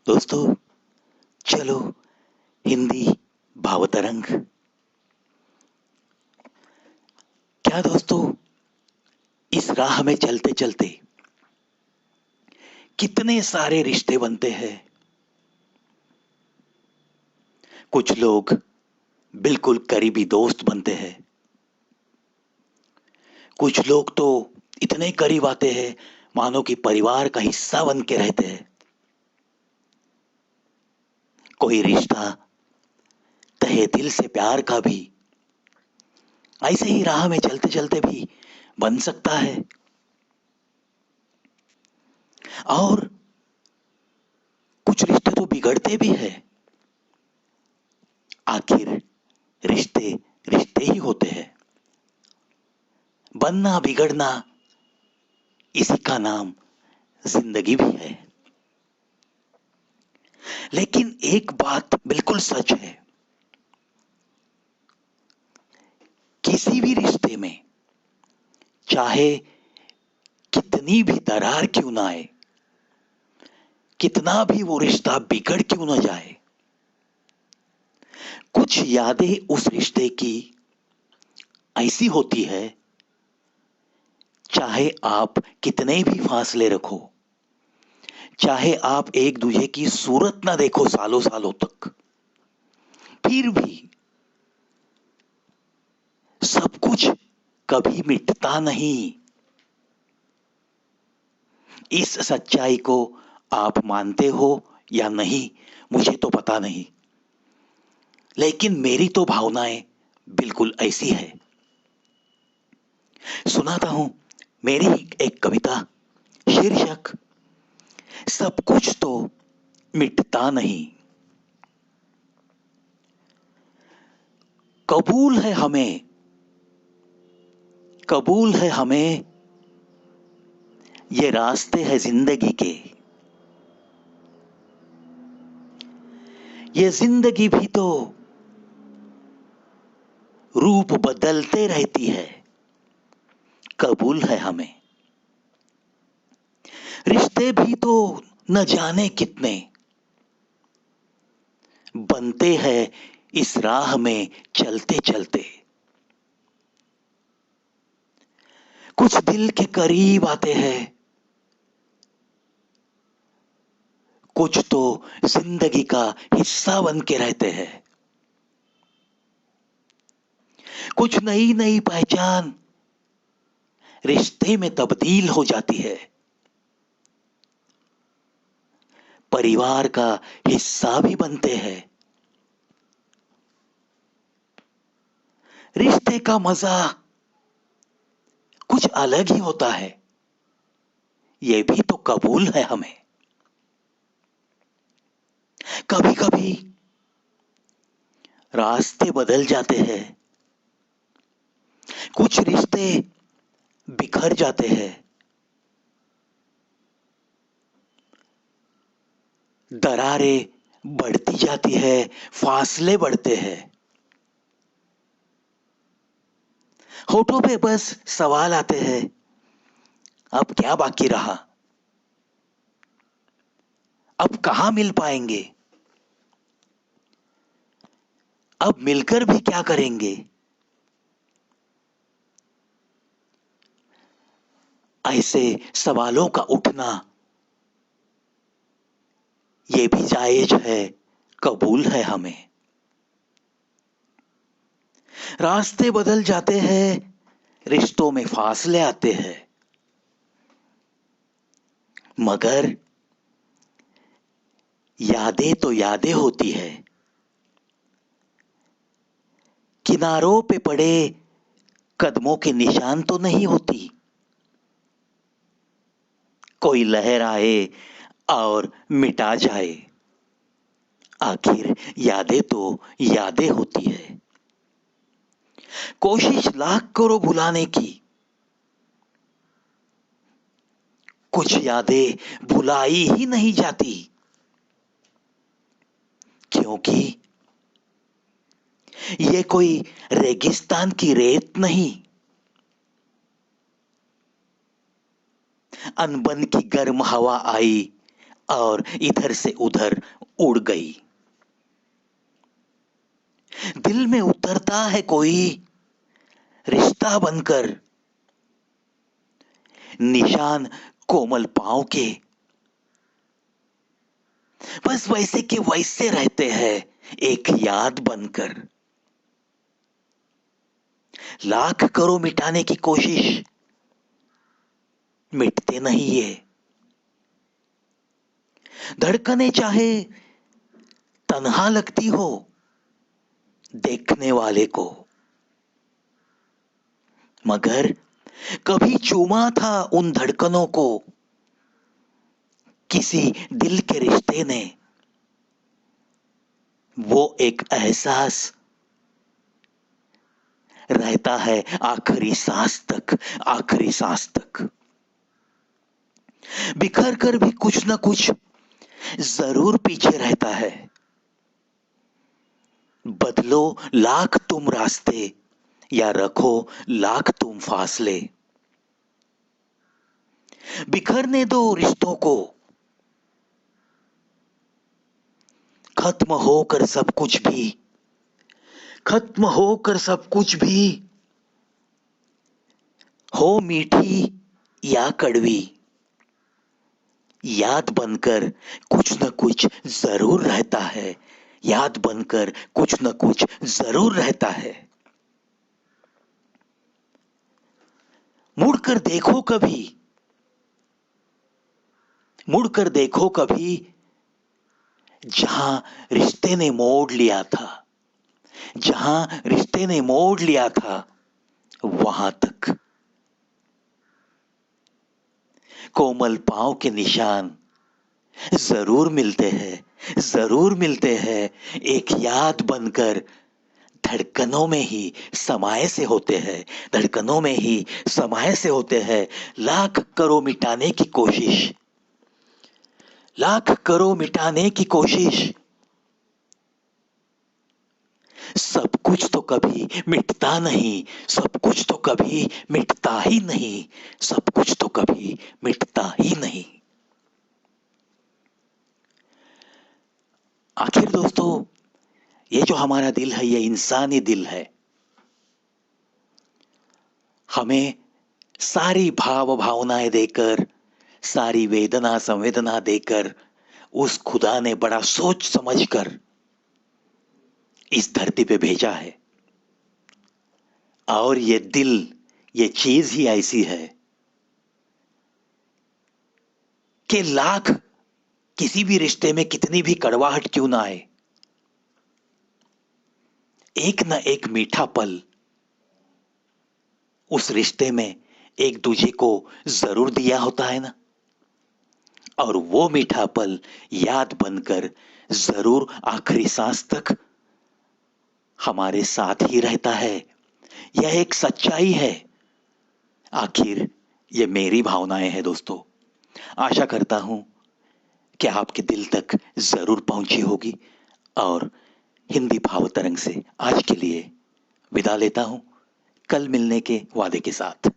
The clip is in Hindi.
दोस्तों, चलो हिंदी भावतरंग। क्या दोस्तों, इस राह में चलते चलते कितने सारे रिश्ते बनते हैं। कुछ लोग बिल्कुल करीबी दोस्त बनते हैं। कुछ लोग तो इतने करीब आते हैं मानो कि परिवार का हिस्सा बन के रहते हैं। कोई रिश्ता तहे दिल से प्यार का भी ऐसे ही राह में चलते चलते भी बन सकता है। और कुछ रिश्ते तो बिगड़ते भी हैं। आखिर रिश्ते रिश्ते ही होते हैं। बनना बिगड़ना इसी का नाम जिंदगी भी है। लेकिन एक बात बिल्कुल सच है, किसी भी रिश्ते में चाहे कितनी भी दरार क्यों ना आए, कितना भी वो रिश्ता बिगड़ क्यों ना जाए, कुछ यादें उस रिश्ते की ऐसी होती है, चाहे आप कितने भी फासले रखो, चाहे आप एक दूसरे की सूरत ना देखो सालों सालों तक, फिर भी सब कुछ कभी मिटता नहीं। इस सच्चाई को आप मानते हो या नहीं, मुझे तो पता नहीं, लेकिन मेरी तो भावनाएं बिल्कुल ऐसी है। सुनाता हूं मेरी ही एक कविता, शीर्षक सब कुछ तो मिटता नहीं। कबूल है हमें, कबूल है हमें, ये रास्ते हैं जिंदगी के। ये जिंदगी भी तो रूप बदलते रहती है। कबूल है हमें, रिश्ते भी तो न जाने कितने बनते हैं इस राह में चलते चलते। कुछ दिल के करीब आते हैं, कुछ तो जिंदगी का हिस्सा बन के रहते हैं। कुछ नई नई पहचान रिश्ते में तब्दील हो जाती है, परिवार का हिस्सा भी बनते हैं। रिश्ते का मजा कुछ अलग ही होता है, ये भी तो कबूल है हमें। कभी कभी रास्ते बदल जाते हैं, कुछ रिश्ते बिखर जाते हैं, दरारें बढ़ती जाती है, फासले बढ़ते हैं। होठों पे बस सवाल आते हैं, अब क्या बाकी रहा, अब कहां मिल पाएंगे, अब मिलकर भी क्या करेंगे। ऐसे सवालों का उठना ये भी जायज है, कबूल है हमें। रास्ते बदल जाते हैं, रिश्तों में फासले आते हैं, मगर यादें तो यादें होती है। किनारों पे पड़े कदमों के निशान तो नहीं होती। कोई लहर आए और मिटा जाए, आखिर यादें तो यादें होती है। कोशिश लाख करो भुलाने की, कुछ यादें भुलाई ही नहीं जाती, क्योंकि ये कोई रेगिस्तान की रेत नहीं, अनबन की गर्म हवा आई और इधर से उधर उड़ गई। दिल में उतरता है कोई रिश्ता बनकर, निशान कोमल पांव के बस वैसे के वैसे रहते हैं, एक याद बनकर। लाख करो मिटाने की कोशिश, मिटते नहीं ये। धड़कने चाहे तन्हा लगती हो देखने वाले को, मगर कभी चूमा था उन धड़कनों को किसी दिल के रिश्ते ने। वो एक एहसास रहता है आखिरी सांस तक, आखिरी सांस तक। बिखर कर भी कुछ ना कुछ जरूर पीछे रहता है। बदलो लाख तुम रास्ते या रखो लाख तुम फासले, बिखरने दो रिश्तों को, खत्म होकर सब कुछ भी, खत्म होकर सब कुछ भी हो मीठी या कड़वी, याद बनकर कुछ न कुछ जरूर रहता है, याद बनकर कुछ न कुछ जरूर रहता है। मुड़कर देखो कभी, मुड़कर देखो कभी जहां रिश्ते ने मोड़ लिया था, जहां रिश्ते ने मोड़ लिया था वहां तक। कोमल पांव के निशान जरूर मिलते हैं, जरूर मिलते हैं, एक याद बनकर। धड़कनों में ही समाये से होते हैं, धड़कनों में ही समाये से होते हैं। लाख करो मिटाने की कोशिश, लाख करो मिटाने की कोशिश, सब कुछ तो कभी मिटता नहीं, सब कुछ तो कभी मिटता ही नहीं, सब कुछ तो कभी मिटता ही नहीं। आखिर दोस्तों, ये जो हमारा दिल है, ये इंसानी दिल है। हमें सारी भाव भावनाएं देकर, सारी वेदना संवेदना देकर उस खुदा ने बड़ा सोच समझकर इस धरती पे भेजा है। और ये दिल, ये चीज ही ऐसी है कि लाख किसी भी रिश्ते में कितनी भी कड़वाहट क्यों ना आए, एक ना एक मीठा पल उस रिश्ते में एक दूजे को जरूर दिया होता है ना। और वो मीठा पल याद बनकर जरूर आखिरी सांस तक हमारे साथ ही रहता है। यह एक सच्चाई है। आखिर ये मेरी भावनाएं हैं दोस्तों। आशा करता हूं कि आपके दिल तक जरूर पहुंची होगी। और हिंदी भाव तरंग से आज के लिए विदा लेता हूं, कल मिलने के वादे के साथ।